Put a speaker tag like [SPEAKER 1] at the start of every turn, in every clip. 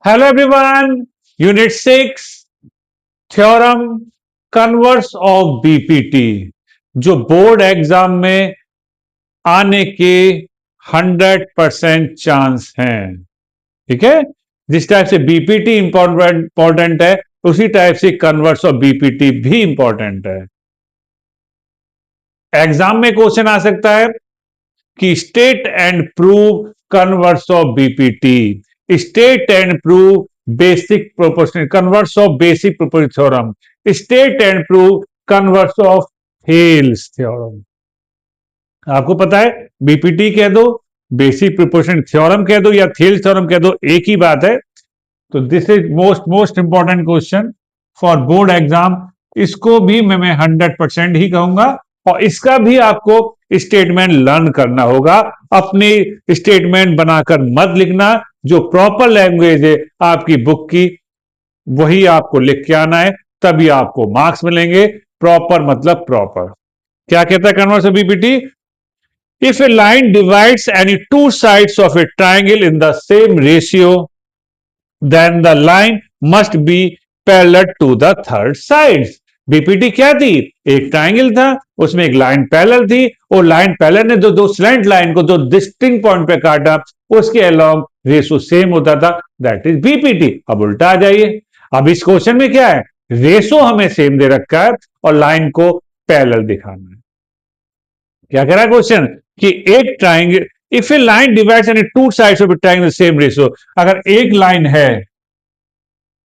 [SPEAKER 1] Hello everyone. Unit 6 theorem converse of BPT जो board exam में आने के 100% चांस हैं। ठीक है, जिस टाइप से बीपीटी इंपॉर्टेंट है उसी टाइप से कन्वर्स ऑफ बीपीटी भी इंपॉर्टेंट है। एग्जाम में क्वेश्चन आ सकता है कि state and prove converse of BPT, state and prove basic proportional converse of basic proportional theorem, state and prove converse of Thales theorem. आपको पता है बीपीटी कह दो, बेसिक प्रोपोर्शनल थ्योरम कह दो या थेल्स थ्योरम कह दो, एक ही बात है। तो this is most important question for board exam. इसको भी मैं 100% ही कहूंगा और इसका भी आपको स्टेटमेंट लर्न करना होगा। अपनी स्टेटमेंट बनाकर मत लिखना, जो प्रॉपर लैंग्वेज है आपकी बुक की वही आपको लिख के आना है, तभी आपको मार्क्स मिलेंगे। प्रॉपर मतलब प्रॉपर। क्या कहता है converse of BPT? If a line divides any two sides of a triangle in the same ratio, then the line must be parallel to the third side. BPT क्या थी? एक triangle था, उसमें एक लाइन पैरेलल थी और line parallel ने दो स्लैंट लाइन को जो डिस्टिंक्ट पॉइंट पे काटा उसके अलोंग रेशो सेम होता था, दैट इज बीपीटी। अब उल्टा आ जाइए, अब इस क्वेश्चन में क्या है? रेशो हमें सेम दे रखा है और लाइन को पैरेलल दिखाना है। क्या कह रहा है क्वेश्चन कि एक triangle, if A line divides any two sides of A triangle same ratio, अगर एक लाइन है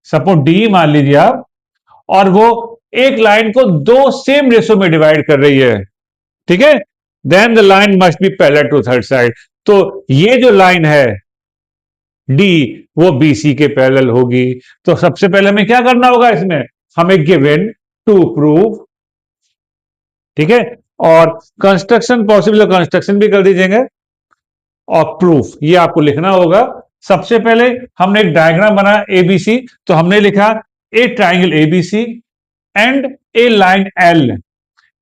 [SPEAKER 1] सपोज डी मान लीजिए आप, और वो एक लाइन को दो सेम रेशियो में डिवाइड कर रही है, ठीक है, then the line must be parallel to third side. तो ये जो लाइन है डी वो बीसी के पैरेलल होगी। तो सबसे पहले हमें क्या करना होगा इसमें? हमें गिवन टू प्रूव, ठीक है, और कंस्ट्रक्शन पॉसिबल है कंस्ट्रक्शन भी कर दीजिएंगे और प्रूफ ये आपको लिखना होगा। सबसे पहले हमने एक डायग्राम बनाया एबीसी, तो हमने लिखा a triangle ABC and a line L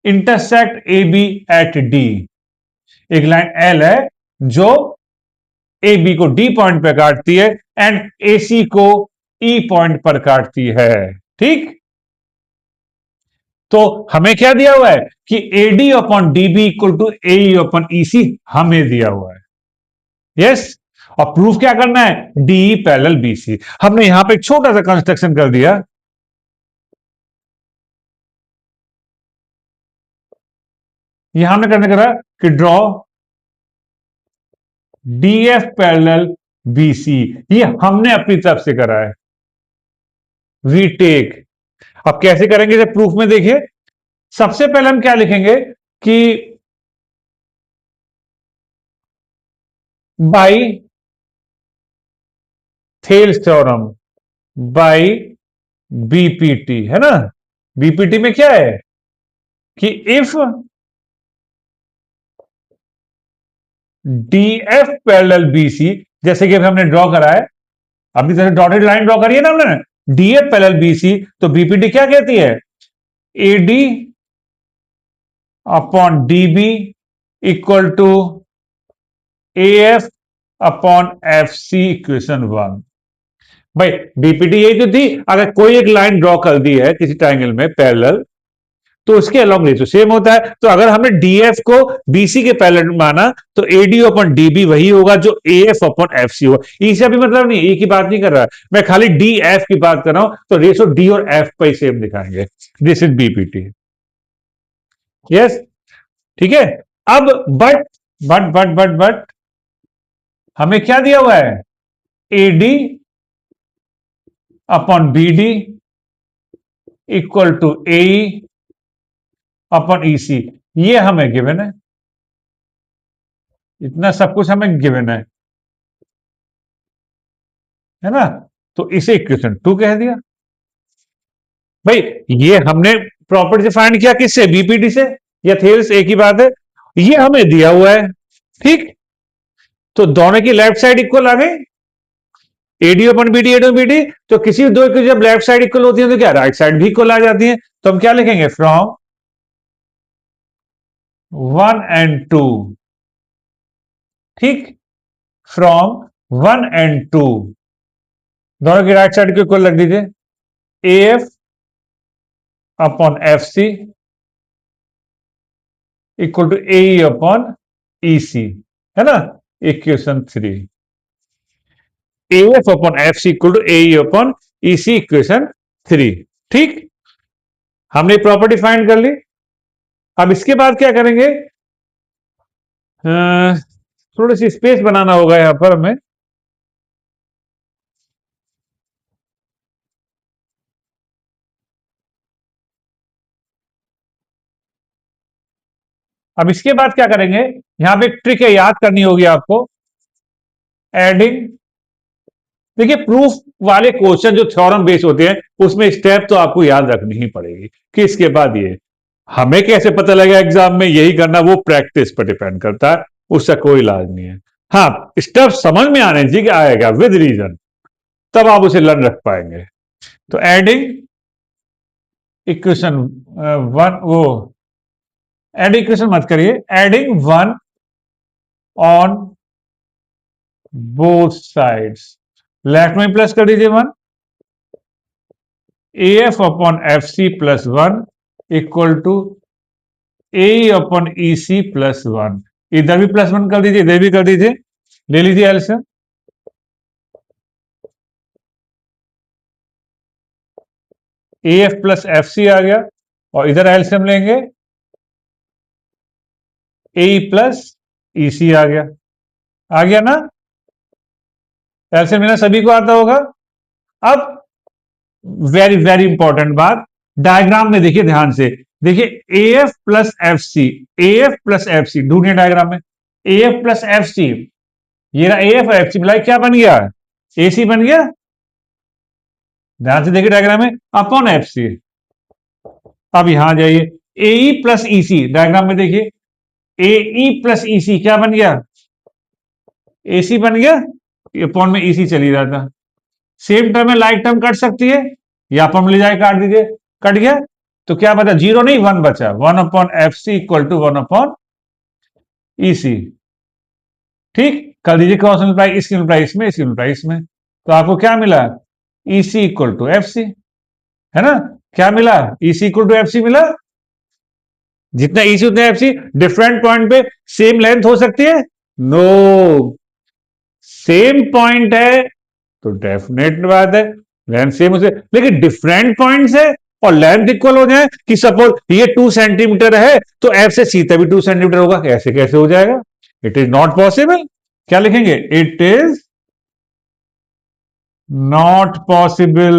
[SPEAKER 1] intersect A B at D. एक लाइन एल है जो ए बी को डी पॉइंट पर काटती है एंड ए सी को ई पॉइंट पर काटती है। ठीक, तो हमें क्या दिया हुआ है कि AD upon DB equal to A upon E C हमें दिया हुआ है। यस, और प्रूफ क्या करना है? D parallel BC. हमने यहां पे एक छोटा सा कंस्ट्रक्शन कर दिया। यहां हमने करने करा कि ड्रॉ डीएफ पैरेलल बीसी, ये हमने अपनी तरफ से करा है। वी टेक, अब कैसे करेंगे जब प्रूफ में देखिए। सबसे पहले हम क्या लिखेंगे कि by Thales theorem, by BPT, है ना। बीपीटी में क्या है कि इफ डीएफ पैरेलल बीसी, जैसे कि हमने ड्रॉ करा है, अभी जैसे डॉटेड लाइन ड्रॉ करी है ना हमने, डीएफ पैरेलल बीसी, तो बीपीटी क्या कहती है? AD upon DB equal to AF upon F C equation 1। भाई बीपीटी यही तो थी, अगर कोई एक लाइन ड्रॉ कर दी है किसी ट्राइंगल में पैरेलल तो उसके अलॉन्ग रेशियो सेम होता है। तो अगर हमने डीएफ को बीसी के पैरेलल माना तो एडी अपॉन डीबी वही होगा जो एएफ अपॉन एफ सी होगा। ई से अभी मतलब नहीं, ई की बात नहीं कर रहा, मैं खाली डी एफ की बात कर रहा हूं, तो रेशियो डी और एफ पर ही सेम दिखाएंगे। This is BPT. यस, ठीक है। अब बट हमें क्या दिया हुआ है? AD upon BD equal to A upon EC, ये हमें गिवन है। इतना सब कुछ हमें गिवन है ना। तो इसे इक्वेशन 2 कह दिया। भाई ये हमने प्रॉपर्टी से फाइंड किया किससे? बीपीटी से या थेल्स, एक ही बात है। ये हमें दिया हुआ है, ठीक। तो दोनों की लेफ्ट साइड इक्वल आ गई, एडी अपन बीडी एडी बीडी। तो किसी दो की जब लेफ्ट साइड इक्वल होती है तो क्या राइट साइड भी इक्वल आ जाती है। तो हम क्या लिखेंगे? फ्रॉम 1 एंड 2, ठीक, फ्रॉम 1 एंड 2 दोनों की राइट साइड के इक्वल रख दीजिए, A F upon F C equal to A upon E C, है ना, equation 3। A F upon F C equal to A upon E C, equation 3। ठीक, हमने प्रॉपर्टी फाइंड कर ली। अब इसके बाद क्या करेंगे, थोड़ी सी स्पेस बनाना होगा यहां पर हमें। अब इसके बाद क्या करेंगे, यहां पे एक ट्रिक है, याद करनी होगी आपको, एडिंग। देखिए प्रूफ वाले क्वेश्चन जो थ्योरम बेस होते हैं उसमें स्टेप तो आपको याद रखनी ही पड़ेगी कि इसके बाद ये, हमें कैसे पता लगेगा एग्जाम में यही करना, वो प्रैक्टिस पर डिपेंड करता है, उसका कोई इलाज नहीं है। हाँ, स्टेप समझ में आने चाहिए कि आएगा विद रीजन, तब आप उसे लर्न रख पाएंगे। तो एडिंग इक्वेशन वन, वो एड इक्वेशन मत करिए, adding one on both sides, left में प्लस कर दीजिए one, A F upon F C plus one equal to A upon E C plus one. इधर भी प्लस वन कर दीजिए, इधर भी कर दीजिए, ले लीजिए LCM. A F plus F C आ गया, और इधर एलसीएम लेंगे, ए प्लस ई सी आ गया ना, एलसीएम लेना सभी को आता होगा। अब वेरी वेरी इंपॉर्टेंट बात, डायग्राम में देखिए ध्यान से, देखिए A F plus F C, A F plus F C ढूंढिए डायग्राम में, A F plus F C, ये रहा ए एफ एफ सी, मिला क्या बन गया, ए सी बन गया। ध्यान से देखिए डायग्राम में, अपॉन एफ सी। अब यहां जाइए, ए ई प्लस ई सी, डायग्राम में देखिए, ए ई प्लस ई सी क्या बन गया, ए सी बन गया, अपॉन में ई सी चली रहा था। सेम टर्म में लाइक टर्म कट सकती है, या पर ले जाए काट दीजिए, कट गया, तो क्या बचा, जीरो नहीं वन बचा, one upon F C equal to one upon E C. ठीक, कर दीजिए क्रॉस मल्टीप्लाई, इसकी मल्टीप्लाई इसमें, इसकी मल्टीप्लाई इसमें, तो आपको क्या मिला, ई सी इक्वल टू एफ सी, है ना, क्या मिला, ई सी इक्वल टू एफ सी मिला। जितना ई सी उतना एफ सी, डिफरेंट पॉइंट पे सेम लेंथ हो सकती है, नो, सेम पॉइंट है तो डेफिनेट बात है लेंथ सेम उसे, लेकिन डिफरेंट पॉइंट्स है और लेंथ इक्वल हो जाए, कि सपोज ये 2 सेंटीमीटर है तो एफ से सी तक भी 2 सेंटीमीटर होगा, ऐसे कैसे हो जाएगा, इट इज नॉट पॉसिबल। क्या लिखेंगे, it is not possible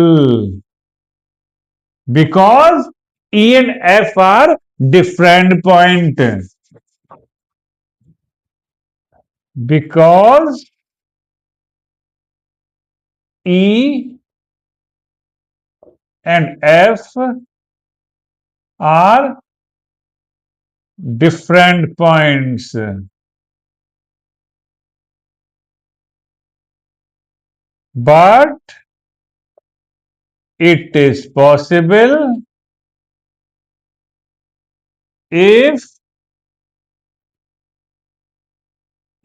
[SPEAKER 1] because E and F R different point, because E and F are different points. But it is possible if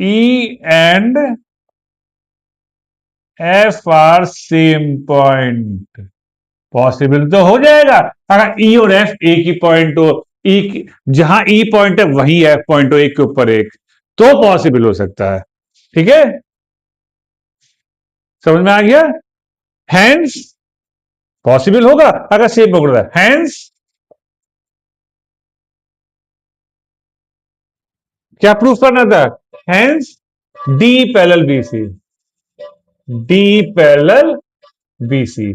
[SPEAKER 1] E and F are same point. Possible तो हो जाएगा अगर ई और F एक ही point हो, ई जहां ई point है वहीं एफ पॉइंट हो, एक के ऊपर एक, तो पॉसिबल हो सकता है। ठीक है, समझ में आ गया, हैंस पॉसिबल होगा अगर सेम पकड़ रहा है, हैंस क्या प्रूफ करना था, hence D parallel B C, D parallel B C,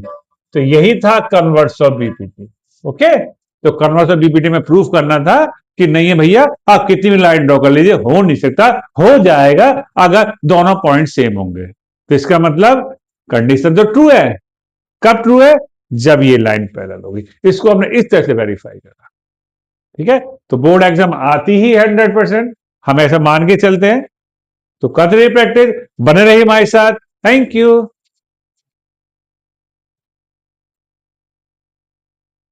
[SPEAKER 1] तो यही था कन्वर्स ऑफ बीपीटी। ओके, तो कन्वर्स ऑफ बीपीटी में प्रूफ करना था कि नहीं है भैया, आप कितनी भी लाइन ड्रॉ कर लीजिए, हो नहीं सकता, हो जाएगा अगर दोनों पॉइंट सेम होंगे। तो इसका मतलब कंडीशन तो ट्रू है, कब ट्रू है, जब ये लाइन पैरेलल होगी। इसको हमने इस तरह से वेरीफाई करा। ठीक है, तो बोर्ड एग्जाम आती ही 100%, हम ऐसा मान के चलते हैं। तो करते रहिए प्रैक्टिस, बने रहिए हमारे साथ। Thank you.